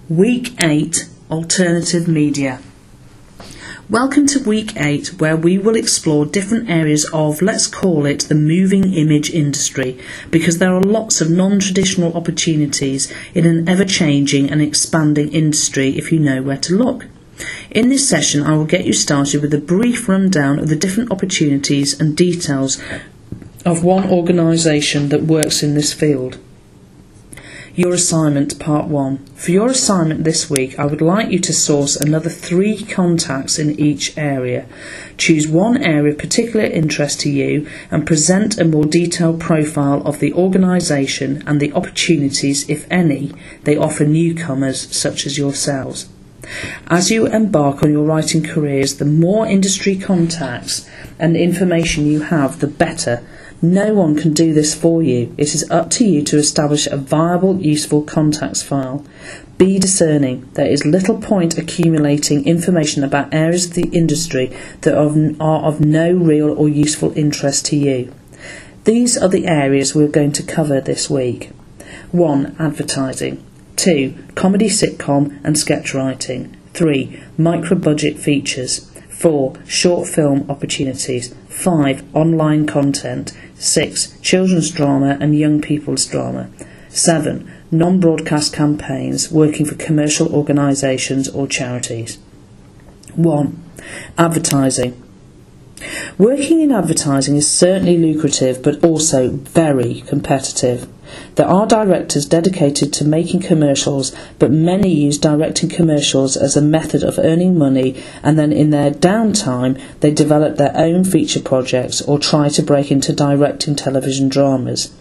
Week 8 Alternative Media. Welcome to Week 8, where we will explore different areas of, let's call it, the moving image industry, because there are lots of non-traditional opportunities in an ever-changing and expanding industry if you know where to look. In this session, I will get you started with a brief rundown of the different opportunities and details of one organisation that works in this field. Your assignment, part 1. For your assignment this week, I would like you to source another 3 contacts in each area. Choose one area of particular interest to you and present a more detailed profile of the organisation and the opportunities, if any, they offer newcomers such as yourselves. As you embark on your writing careers, the more industry contacts and information you have, the better. No one can do this for you. It is up to you to establish a viable, useful contacts file. Be discerning. There is little point accumulating information about areas of the industry that are of no real or useful interest to you. These are the areas we're going to cover this week. 1. Advertising. 2. Comedy sitcom and sketch writing. 3. Micro-budget features. 4. Short film opportunities. 5. Online content. 6. Children's drama and young people's drama. 7. Non-broadcast campaigns working for commercial organisations or charities. 1. Advertising. Working in advertising is certainly lucrative but also very competitive. There are directors dedicated to making commercials, but many use directing commercials as a method of earning money, and then in their downtime they develop their own feature projects or try to break into directing television dramas.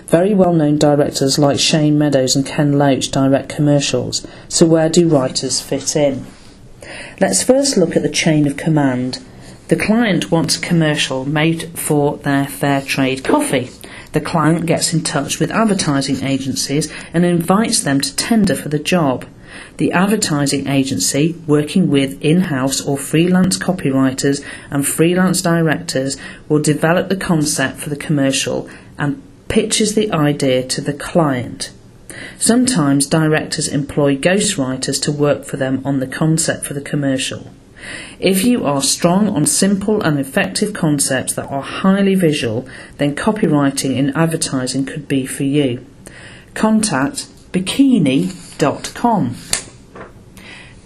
Very well-known directors like Shane Meadows and Ken Loach direct commercials, so where do writers fit in? Let's first look at the chain of command. The client wants a commercial made for their fair trade coffee. The client gets in touch with advertising agencies and invites them to tender for the job. The advertising agency, working with in-house or freelance copywriters and freelance directors, will develop the concept for the commercial and pitches the idea to the client. Sometimes directors employ ghostwriters to work for them on the concept for the commercial. If you are strong on simple and effective concepts that are highly visual, then copywriting in advertising could be for you. Contact bikini.com.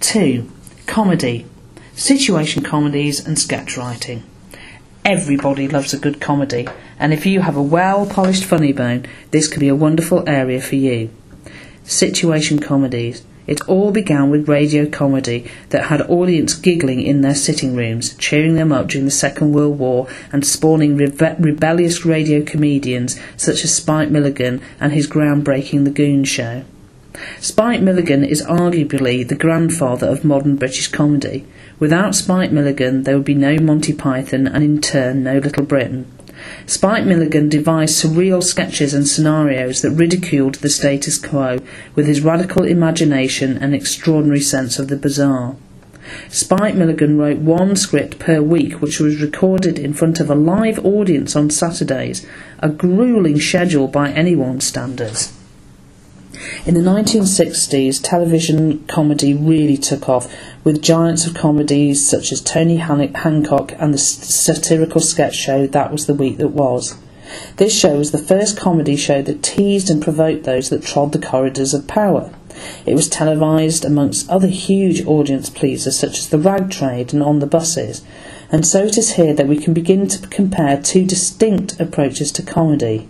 2. Comedy. Situation comedies and sketch writing. Everybody loves a good comedy, and if you have a well-polished funny bone, this could be a wonderful area for you. Situation comedies. It all began with radio comedy that had audience giggling in their sitting rooms, cheering them up during the Second World War and spawning rebellious radio comedians such as Spike Milligan and his groundbreaking The Goon Show. Spike Milligan is arguably the grandfather of modern British comedy. Without Spike Milligan there would be no Monty Python and in turn no Little Britain. Spike Milligan devised surreal sketches and scenarios that ridiculed the status quo with his radical imagination and extraordinary sense of the bizarre. Spike Milligan wrote 1 script per week, which was recorded in front of a live audience on Saturdays, a gruelling schedule by anyone's standards. In the 1960s, television comedy really took off, with giants of comedies such as Tony Hancock and the satirical sketch show That Was the Week That Was. This show was the first comedy show that teased and provoked those that trod the corridors of power. It was televised amongst other huge audience pleasers such as the rag trade and On the Buses, and so it is here that we can begin to compare 2 distinct approaches to comedy.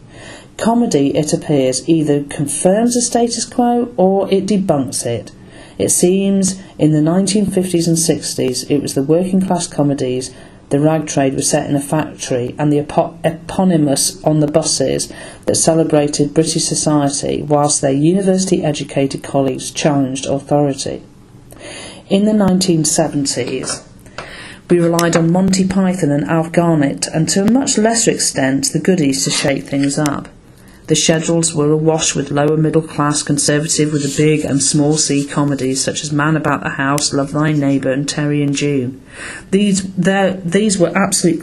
Comedy, it appears, either confirms the status quo or it debunks it. It seems in the 1950s and 60s it was the working class comedies, the rag trade was set in a factory, and the eponymous On the Buses that celebrated British society whilst their university educated colleagues challenged authority. In the 1970s we relied on Monty Python and Alf Garnett, and to a much lesser extent the Goodies, to shake things up. The schedules were awash with lower middle class conservative with the big and small C comedies such as Man About the House, Love Thy Neighbour and Terry and June. These were absolute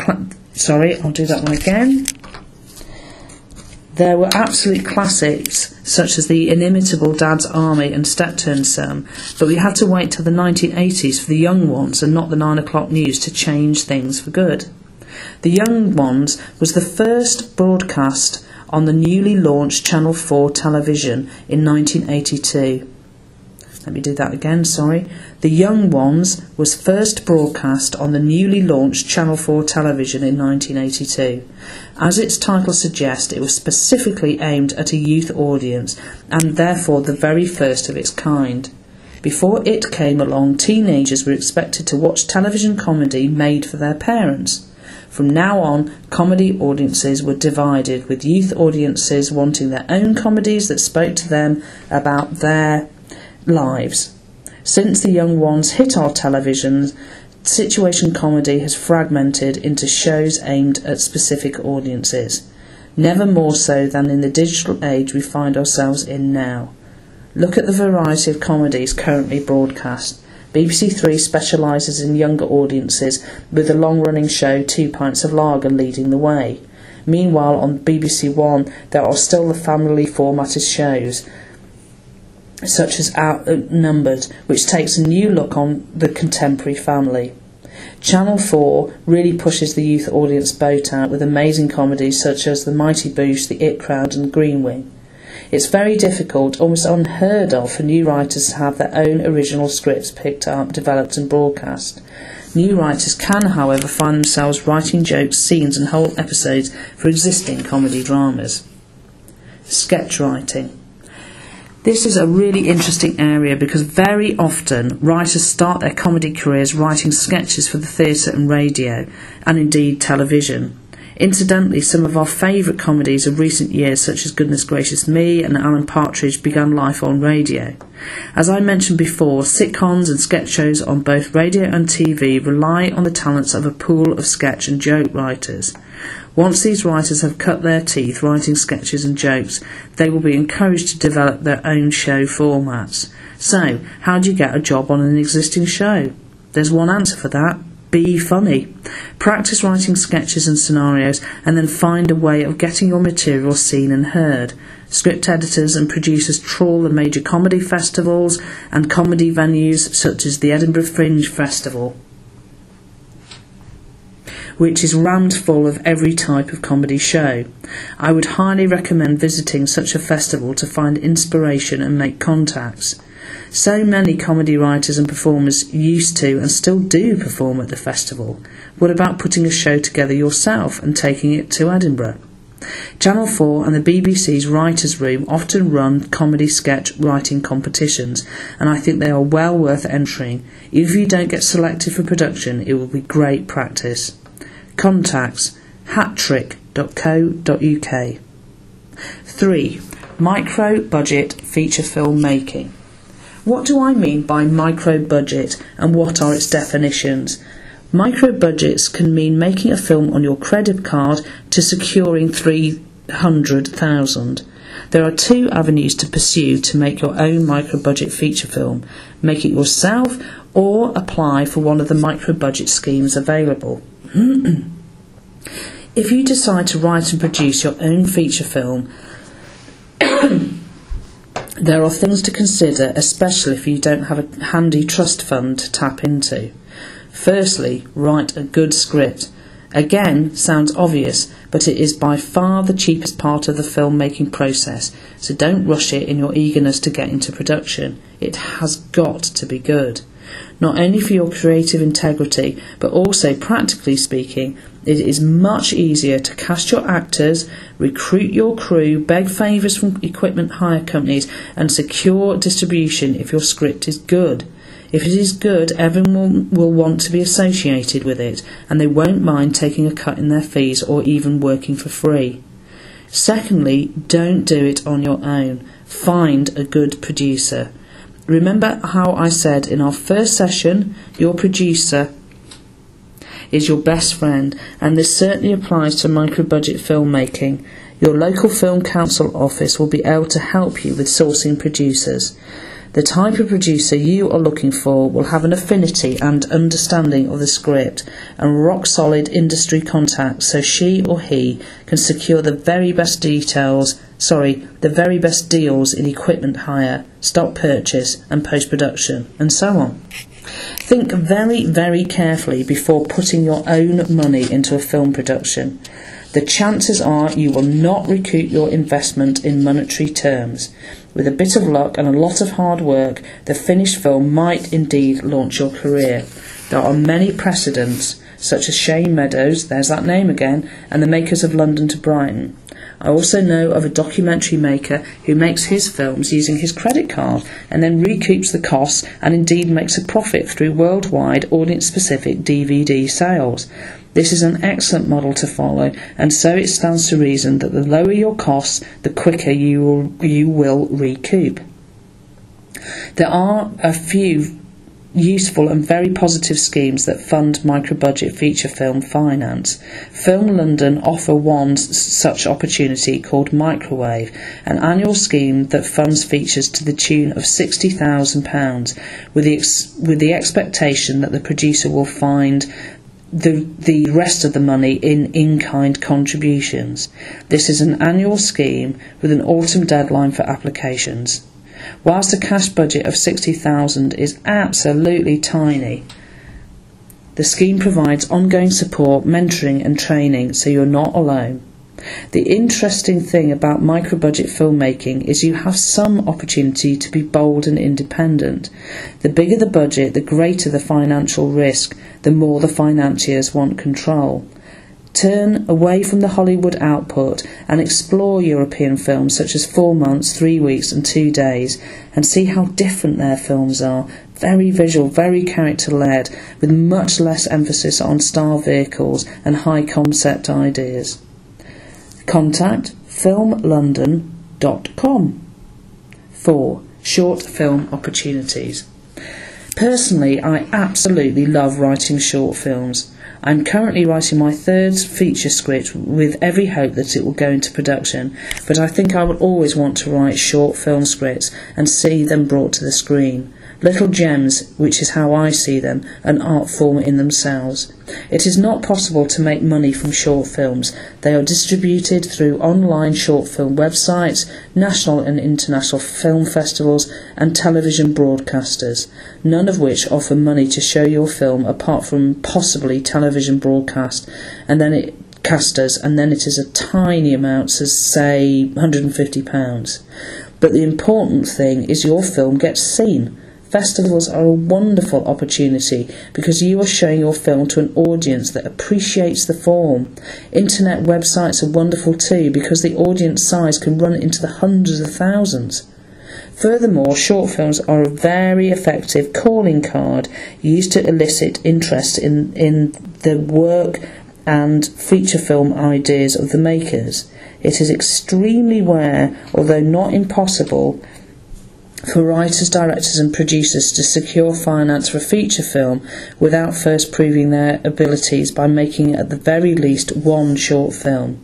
There were absolute classics such as the inimitable Dad's Army and Step-Turned Son, but we had to wait till the 1980s for the young ones and not the 9 o'clock news to change things for good. The Young Ones was the first broadcast on the newly launched Channel 4 television in 1982. Let me do that again, sorry. The Young Ones was first broadcast on the newly launched Channel 4 television in 1982. As its title suggests, it was specifically aimed at a youth audience and therefore the very first of its kind. Before it came along, teenagers were expected to watch television comedy made for their parents. From now on, comedy audiences were divided, with youth audiences wanting their own comedies that spoke to them about their lives. Since the Young Ones hit our televisions, situation comedy has fragmented into shows aimed at specific audiences, never more so than in the digital age we find ourselves in now. Look at the variety of comedies currently broadcast. BBC Three specialises in younger audiences, with the long-running show 2 Pints of Lager leading the way. Meanwhile, on BBC One, there are still the family-formatted shows, such as Outnumbered, which takes a new look on the contemporary family. Channel 4 really pushes the youth audience boat out with amazing comedies such as The Mighty Boosh, The It Crowd and Green Wing. It's very difficult, almost unheard of, for new writers to have their own original scripts picked up, developed and broadcast. New writers can, however, find themselves writing jokes, scenes and whole episodes for existing comedy dramas. Sketch writing. This is a really interesting area because very often writers start their comedy careers writing sketches for the theatre and radio, and indeed television. Incidentally, some of our favourite comedies of recent years, such as Goodness Gracious Me and Alan Partridge, began life on radio. As I mentioned before, sitcoms and sketch shows on both radio and TV rely on the talents of a pool of sketch and joke writers. Once these writers have cut their teeth writing sketches and jokes, they will be encouraged to develop their own show formats. So, how do you get a job on an existing show? There's one answer for that. Be funny. Practice writing sketches and scenarios and then find a way of getting your material seen and heard. Script editors and producers trawl the major comedy festivals and comedy venues such as the Edinburgh Fringe Festival, which is rammed full of every type of comedy show. I would highly recommend visiting such a festival to find inspiration and make contacts. So many comedy writers and performers used to and still do perform at the festival. What about putting a show together yourself and taking it to Edinburgh? Channel 4 and the BBC's Writers' Room often run comedy sketch writing competitions, and I think they are well worth entering. Even if you don't get selected for production, it will be great practice. Contacts: hattrick.co.uk. 3. Micro-budget feature film making. What do I mean by micro-budget and what are its definitions? Micro-budgets can mean making a film on your credit card to securing $300,000. There are 2 avenues to pursue to make your own micro-budget feature film. Make it yourself or apply for one of the micro-budget schemes available. If you decide to write and produce your own feature film, there are things to consider, especially if you don't have a handy trust fund to tap into. Firstly, write a good script. Again, sounds obvious, but it is by far the cheapest part of the filmmaking process, so don't rush it in your eagerness to get into production. It has got to be good. Not only for your creative integrity, but also, practically speaking, it is much easier to cast your actors, recruit your crew, beg favours from equipment hire companies, and secure distribution if your script is good. If it is good, everyone will want to be associated with it, and they won't mind taking a cut in their fees or even working for free. Secondly, don't do it on your own. Find a good producer. Remember how I said in our first session, your producer is your best friend, and this certainly applies to micro-budget filmmaking. Your local film council office will be able to help you with sourcing producers. The type of producer you are looking for will have an affinity and understanding of the script and rock-solid industry contacts so she or he can secure the very best deals in equipment hire, stock purchase and post-production, and so on. Think very, very carefully before putting your own money into a film production. The chances are you will not recoup your investment in monetary terms. With a bit of luck and a lot of hard work, the finished film might indeed launch your career. There are many precedents, such as Shane Meadows, there's that name again, and the makers of London to Brighton. I also know of a documentary maker who makes his films using his credit card and then recoups the costs and indeed makes a profit through worldwide audience-specific DVD sales. This is an excellent model to follow, and so it stands to reason that the lower your costs, the quicker you will recoup. There are a few useful and very positive schemes that fund micro-budget feature film finance. Film London offer one such opportunity called Microwave, an annual scheme that funds features to the tune of £60,000 with the expectation that the producer will find the rest of the money in-kind contributions. This is an annual scheme with an autumn deadline for applications. Whilst a cash budget of £60,000 is absolutely tiny, the scheme provides ongoing support, mentoring and training, so you're not alone. The interesting thing about micro-budget filmmaking is you have some opportunity to be bold and independent. The bigger the budget, the greater the financial risk, the more the financiers want control. Turn away from the Hollywood output and explore European films such as 4 months, 3 weeks and 2 days, and see how different their films are. Very visual, very character-led, with much less emphasis on star vehicles and high concept ideas. Contact filmlondon.com for short film opportunities. Personally, I absolutely love writing short films. I'm currently writing my 3rd feature script with every hope that it will go into production, but I think I will always want to write short film scripts and see them brought to the screen. Little gems, which is how I see them, an art form in themselves. It is not possible to make money from short films. They are distributed through online short film websites, national and international film festivals and television broadcasters, none of which offer money to show your film apart from possibly television broadcast, and then it is a tiny amount, so say £150. But the important thing is your film gets seen. Festivals are a wonderful opportunity because you are showing your film to an audience that appreciates the form. Internet websites are wonderful too because the audience size can run into the hundreds of thousands. Furthermore, short films are a very effective calling card used to elicit interest in the work and feature film ideas of the makers. It is extremely rare, although not impossible, for writers, directors and producers to secure finance for a feature film without first proving their abilities by making at the very least one short film.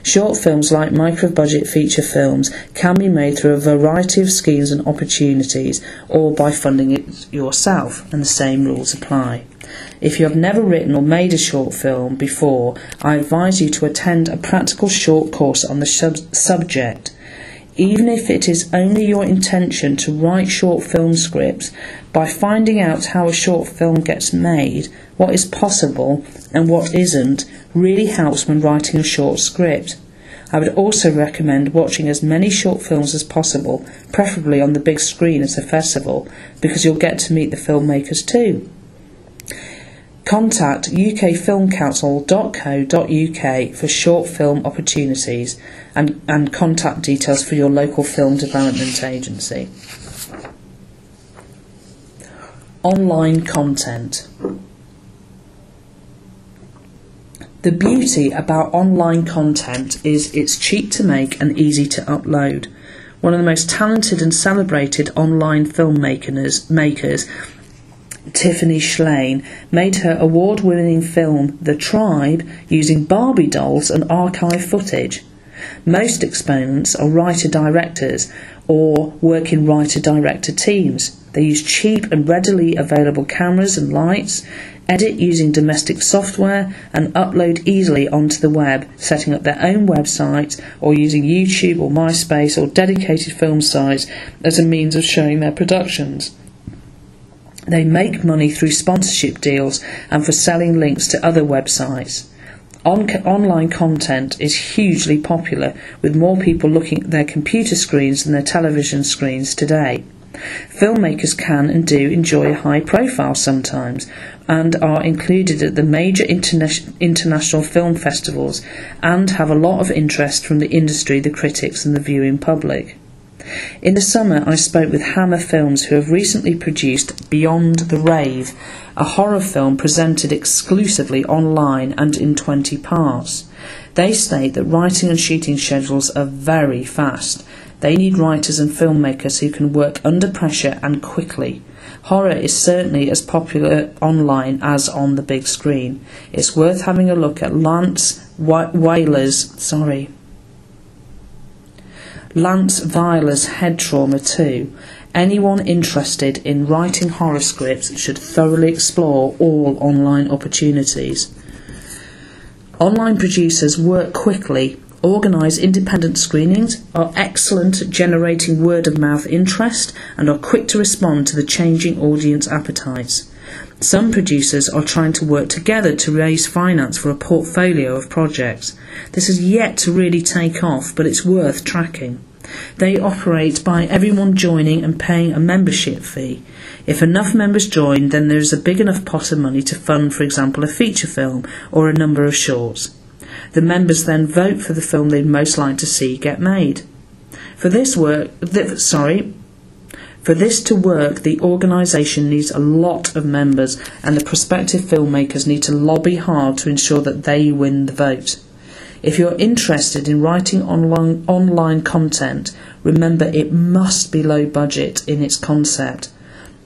Short films, like micro-budget feature films, can be made through a variety of schemes and opportunities, or by funding it yourself, and the same rules apply. If you have never written or made a short film before, I advise you to attend a practical short course on the subject. Even if it is only your intention to write short film scripts, by finding out how a short film gets made, what is possible and what isn't, really helps when writing a short script. I would also recommend watching as many short films as possible, preferably on the big screen at a festival, because you'll get to meet the filmmakers too. Contact ukfilmcouncil.co.uk for short film opportunities and contact details for your local film development agency. Online content. The beauty about online content is it's cheap to make and easy to upload. One of the most talented and celebrated online film makers, Tiffany Shlain, made her award-winning film The Tribe using Barbie dolls and archive footage. Most experiments are writer-directors or work in writer-director teams. They use cheap and readily available cameras and lights, edit using domestic software, and upload easily onto the web, setting up their own websites or using YouTube or MySpace or dedicated film sites as a means of showing their productions. They make money through sponsorship deals and for selling links to other websites. Online content is hugely popular, with more people looking at their computer screens than their television screens today. Filmmakers can and do enjoy a high profile sometimes, and are included at the major international film festivals, and have a lot of interest from the industry, the critics and the viewing public. In the summer I spoke with Hammer Films, who have recently produced Beyond the Rave, a horror film presented exclusively online and in 20 parts. They state that writing and shooting schedules are very fast. They need writers and filmmakers who can work under pressure and quickly. Horror is certainly as popular online as on the big screen. It's worth having a look at Lance Weiler's Head Trauma 2. Anyone interested in writing horror scripts should thoroughly explore all online opportunities. Online producers work quickly, organise independent screenings, are excellent at generating word-of-mouth interest, and are quick to respond to the changing audience appetites. Some producers are trying to work together to raise finance for a portfolio of projects. This has yet to really take off, but it's worth tracking. They operate by everyone joining and paying a membership fee. If enough members join, then there is a big enough pot of money to fund, for example, a feature film or a number of shorts. The members then vote for the film they'd most like to see get made. For this to work, the organisation needs a lot of members, and the prospective filmmakers need to lobby hard to ensure that they win the vote. If you're interested in writing online content, remember it must be low budget in its concept.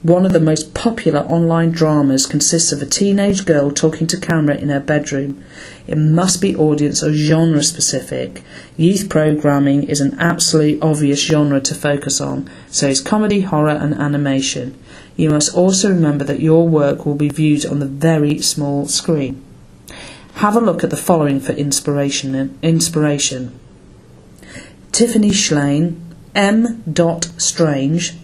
One of the most popular online dramas consists of a teenage girl talking to camera in her bedroom. It must be audience or genre specific. Youth programming is an absolute obvious genre to focus on, so is comedy, horror and animation. You must also remember that your work will be viewed on the very small screen. Have a look at the following for inspiration. Tiffany Schlein, M. Strange,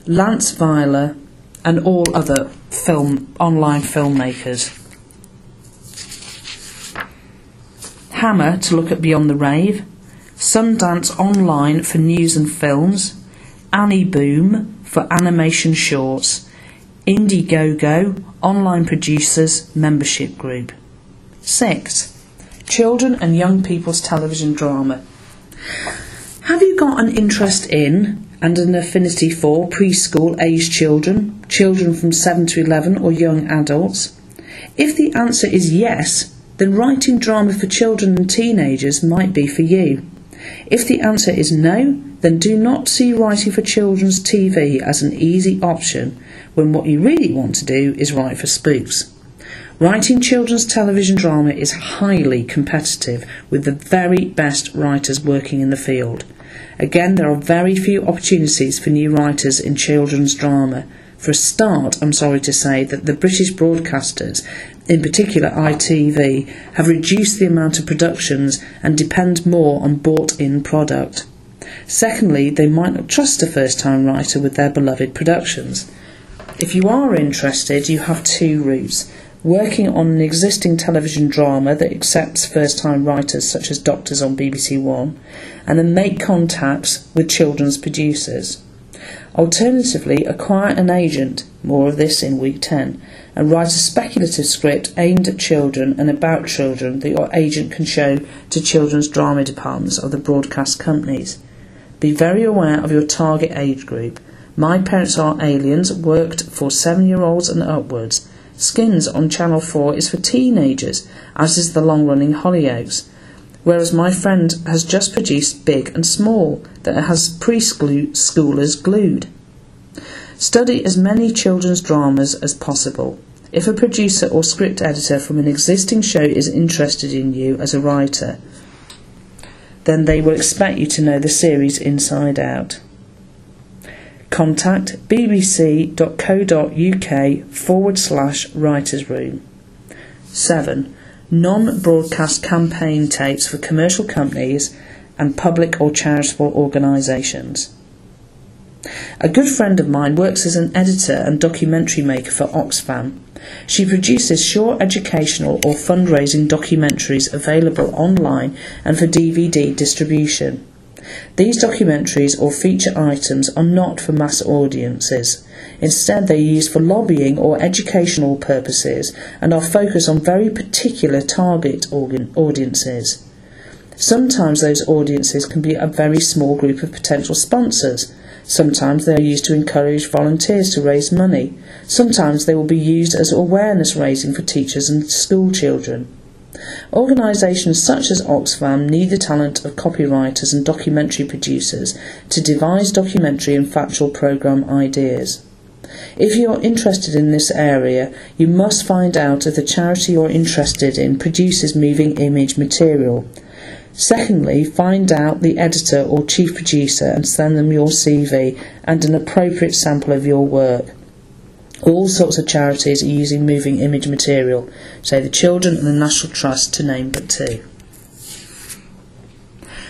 Lance Weiler and all other online filmmakers. Hammer to look at Beyond the Rave, Sundance Online for news and films, Annie Boom for animation shorts, Indiegogo online producers membership group. 6. Children and young people's television drama. Have you got an interest in and an affinity for preschool aged children, children from 7 to 11 or young adults? If the answer is yes, then writing drama for children and teenagers might be for you. If the answer is no, then do not see writing for children's TV as an easy option when what you really want to do is write for spooks. Writing children's television drama is highly competitive, with the very best writers working in the field. Again, there are very few opportunities for new writers in children's drama. For a start, I'm sorry to say that the British broadcasters, in particular ITV, have reduced the amount of productions and depend more on bought-in product. Secondly, they might not trust a first-time writer with their beloved productions. If you are interested, you have two routes: working on an existing television drama that accepts first-time writers such as Doctors on BBC One, and then make contacts with children's producers. Alternatively, acquire an agent, more of this in week 10, and write a speculative script aimed at children and about children that your agent can show to children's drama departments of the broadcast companies. Be very aware of your target age group. My Parents Are Aliens worked for 7-year-olds and upwards. Skins on Channel 4 is for teenagers, as is the long-running Hollyoaks, whereas my friend has just produced Big and Small that has preschoolers glued. Study as many children's dramas as possible. If a producer or script editor from an existing show is interested in you as a writer, then they will expect you to know the series inside out. Contact bbc.co.uk/writers room. 7. Non-broadcast campaign tapes for commercial companies and public or charitable organisations. A good friend of mine works as an editor and documentary maker for Oxfam. She produces short educational or fundraising documentaries available online and for DVD distribution. These documentaries or feature items are not for mass audiences. Instead, they are used for lobbying or educational purposes and are focused on very particular target audiences. Sometimes those audiences can be a very small group of potential sponsors. Sometimes they are used to encourage volunteers to raise money. Sometimes they will be used as awareness raising for teachers and school children. Organisations such as Oxfam need the talent of copywriters and documentary producers to devise documentary and factual programme ideas. If you are interested in this area, you must find out if the charity you are interested in produces moving image material. Secondly, find out the editor or chief producer and send them your CV and an appropriate sample of your work. All sorts of charities are using moving image material, say the Children and the National Trust, to name but two.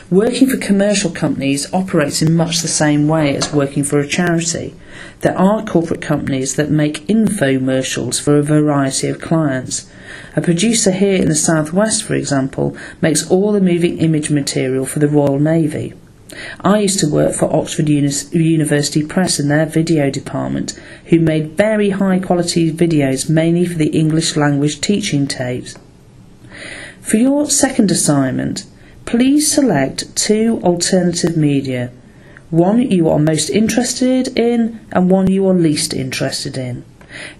Working for commercial companies operates in much the same way as working for a charity. There are corporate companies that make infomercials for a variety of clients. A producer here in the southwest, for example, makes all the moving image material for the Royal Navy. I used to work for Oxford University Press in their video department, who made very high quality videos mainly for the English language teaching tapes. For your second assignment, please select 2 alternative media, one you are most interested in and one you are least interested in.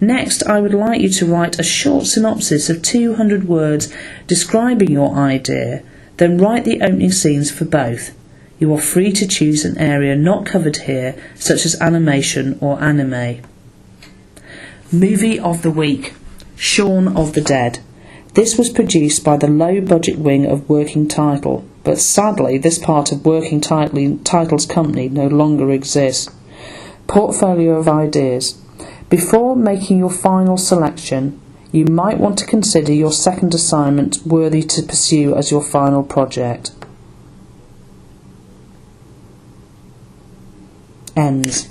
Next, I would like you to write a short synopsis of 200 words describing your idea, then write the opening scenes for both. You are free to choose an area not covered here, such as animation or anime. Movie of the Week: Shaun of the Dead. This was produced by the low-budget wing of Working Title, but sadly this part of Working Title's company no longer exists. Portfolio of ideas. Before making your final selection, you might want to consider your second assignment worthy to pursue as your final project. Ends.